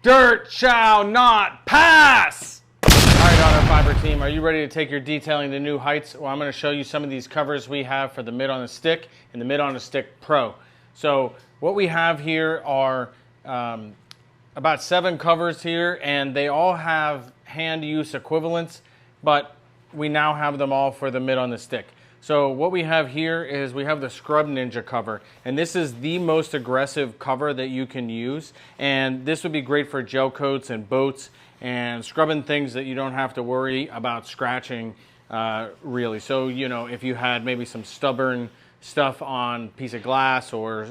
Dirt shall not pass! All right, Auto Fiber team, are you ready to take your detailing to new heights? Well, I'm going to show you some of these covers we have for the Mitt on a Stick and the Mitt on a Stick Pro. So what we have here are about 7 covers here, and they all have hand use equivalents, but we now have them all for the Mitt on the Stick. So what we have here is we have the Scrub Ninja cover, and this is the most aggressive cover that you can use, and this would be great for gel coats and boats and scrubbing things that you don't have to worry about scratching really. So, you know, if you had maybe some stubborn stuff on a piece of glass or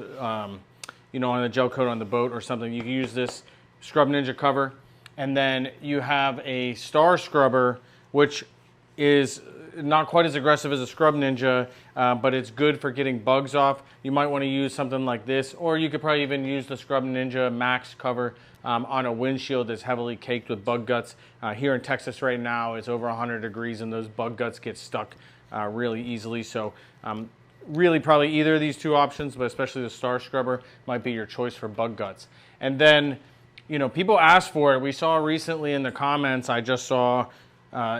you know, on a gel coat on the boat or something, you can use this Scrub Ninja cover. And then you have a Star Scrubber, which is not quite as aggressive as a Scrub Ninja, but it's good for getting bugs off. You might want to use something like this, or you could probably even use the Scrub Ninja Max cover on a windshield that's heavily caked with bug guts. Here in Texas right now, it's over 100 degrees and those bug guts get stuck really easily. So really probably either of these two options, but especially the Star Scrubber might be your choice for bug guts. And then, you know, people ask for it. We saw recently in the comments, I just saw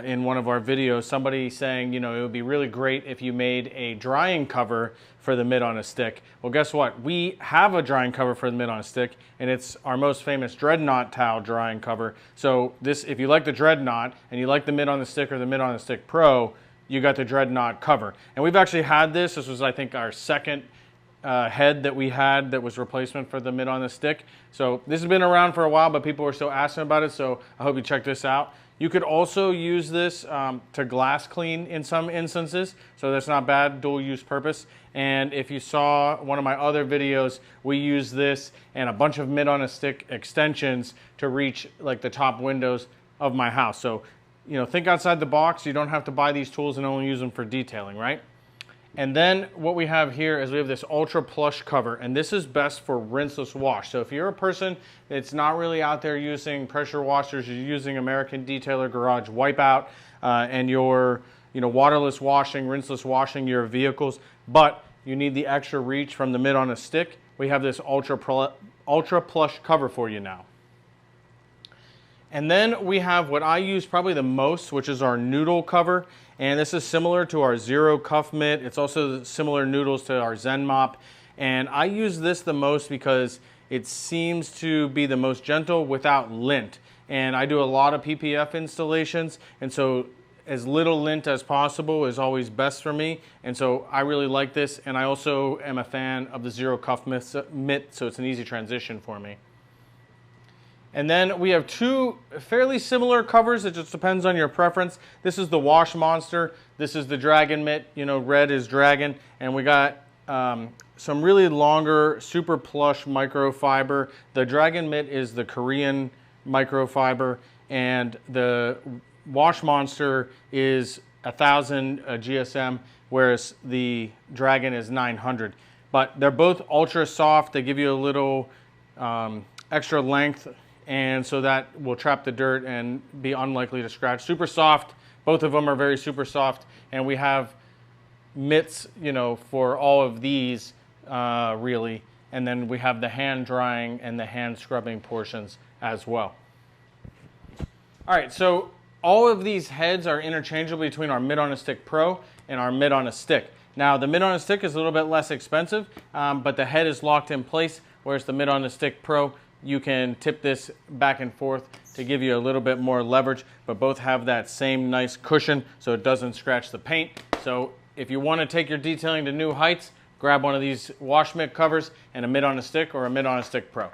in one of our videos, somebody saying, you know, it would be really great if you made a drying cover for the Mitt on a Stick. Well, guess what? We have a drying cover for the Mitt on a Stick, and it's our most famous Dreadnought towel drying cover. So this, if you like the Dreadnought and you like the Mitt on the Stick or the Mitt on the Stick Pro, you got the Dreadnought cover. And we've actually had this. This was, I think, our second head that we had that was replacement for the Mitt on the Stick. So this has been around for a while, but people are still asking about it, so I hope you check this out. You could also use this to glass clean in some instances, so that's not bad, dual use purpose. And if you saw one of my other videos, we use this and a bunch of Mitt on a Stick extensions to reach like the top windows of my house. So, you know, think outside the box. You don't have to buy these tools and only use them for detailing, right? And then what we have here is we have this Ultra Plush cover, and this is best for rinseless wash. So if you're a person that's not really out there using pressure washers, you're using American Detailer Garage Wipeout, and you're, you know, waterless washing, rinseless washing your vehicles, but you need the extra reach from the Mitt on a Stick, we have this Ultra Plush cover for you now. And then we have what I use probably the most, which is our Noodle cover. And this is similar to our Zero Cuff Mitt. It's also similar Noodles to our Zen Mop. And I use this the most because it seems to be the most gentle without lint. And I do a lot of PPF installations, and so as little lint as possible is always best for me. And so I really like this, and I also am a fan of the Zero Cuff Mitt, so it's an easy transition for me. And then we have 2 fairly similar covers. It just depends on your preference. This is the Wash Monster. This is the Dragon Mitt. You know, red is dragon. And we got some really longer, super plush microfiber. The Dragon Mitt is the Korean microfiber, and the Wash Monster is 1,000 GSM, whereas the Dragon is 900. But they're both ultra soft. They give you a little extra length, and so that will trap the dirt and be unlikely to scratch. Super soft. Both of them are very super soft, and we have mitts, you know, for all of these really, and then we have the hand drying and the hand scrubbing portions as well. All right, so all of these heads are interchangeable between our Mitt on a Stick Pro and our Mitt on a Stick. Now, the Mitt on a Stick is a little bit less expensive, but the head is locked in place, whereas the Mitt on a Stick Pro, you can tip this back and forth to give you a little bit more leverage, but both have that same nice cushion so it doesn't scratch the paint. So if you want to take your detailing to new heights, grab one of these wash mitt covers and a Mitt on a Stick or a Mitt on a Stick Pro.